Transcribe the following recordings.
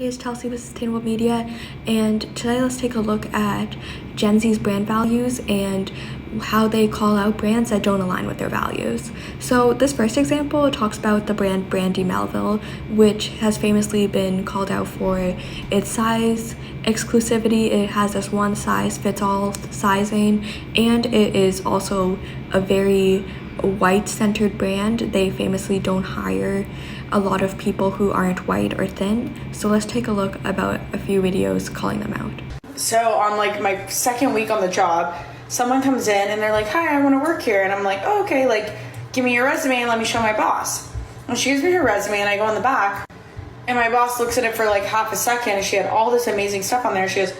Hey, it's Chelsea with Sustainable Media, and today let's take a look at Gen Z's brand values and how they call out brands that don't align with their values. So this first example talks about the brand Brandy Melville, which has famously been called out for its size exclusivity. It has this one size fits all sizing, and it is also a very white-centered brand. They famously don't hire a lot of people who aren't white or thin. So let's take a look about a few videos calling them out. So on like my second week on the job, someone comes in and they're like, "Hi, I want to work here." And I'm like, "Oh, okay, like give me your resume and let me show my boss." And she gives me her resume and I go in the back and my boss looks at it for like half a second and she had all this amazing stuff on there. She goes,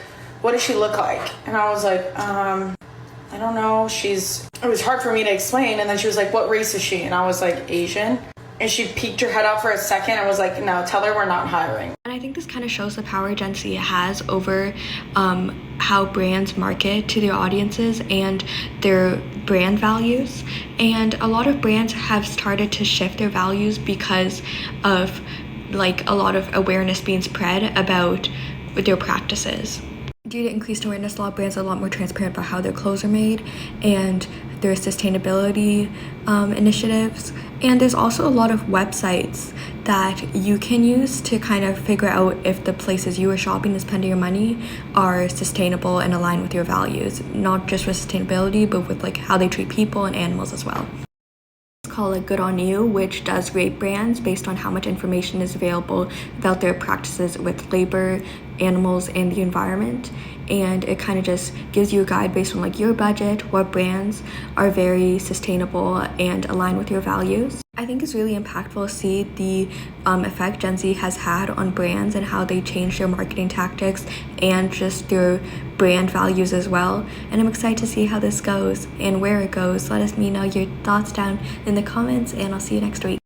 "What does she look like?" And I was like, I don't know. It was hard for me to explain. And then she was like, "What race is she?" And I was like, "Asian." And she peeked her head out for a second and was like, "No, tell her we're not hiring." And I think this kind of shows the power Gen Z has over how brands market to their audiences and their brand values. And a lot of brands have started to shift their values because of like a lot of awareness being spread about their practices. Due to increased awareness, a lot of brands are a lot more transparent about how their clothes are made and their sustainability initiatives. And there's also a lot of websites that you can use to kind of figure out if the places you are shopping and spending your money are sustainable and align with your values, not just with sustainability, but with like how they treat people and animals as well. It's called like Good On You, which does rate brands based on how much information is available about their practices with labor, animals, and the environment. And it kind of just gives you a guide based on like your budget, what brands are very sustainable and align with your values. I think it's really impactful to see the effect Gen Z has had on brands and how they change their marketing tactics and just their brand values as well. And I'm excited to see how this goes and where it goes. Let me know your thoughts down in the comments, and I'll see you next week.